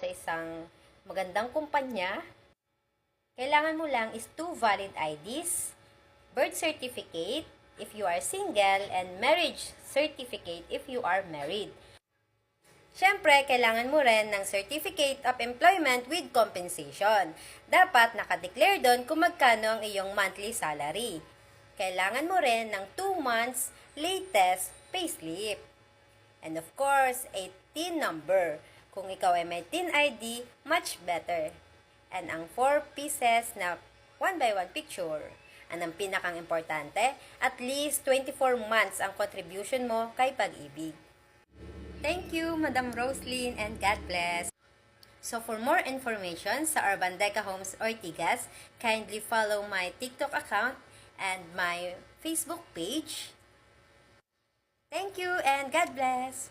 sa isang magandang kumpanya, kailangan mo lang is 2 valid IDs, birth certificate if you are single, and marriage certificate if you are married. Siyempre, kailangan mo rin ng Certificate of Employment with Compensation. Dapat nakadeclare doon kung magkano ang iyong monthly salary. Kailangan mo rin ng 2 months latest payslip. And of course, a TIN number. Kung ikaw ay may TIN ID, much better. And ang 4 pieces na 1 by 1 picture. And ang pinakang importante, at least 24 months ang contribution mo kay Pag-ibig. Thank you, Madam Roslyn, and God bless. So for more information sa Urban Deca Homes Ortigas, kindly follow my TikTok account and my Facebook page. Thank you and God bless.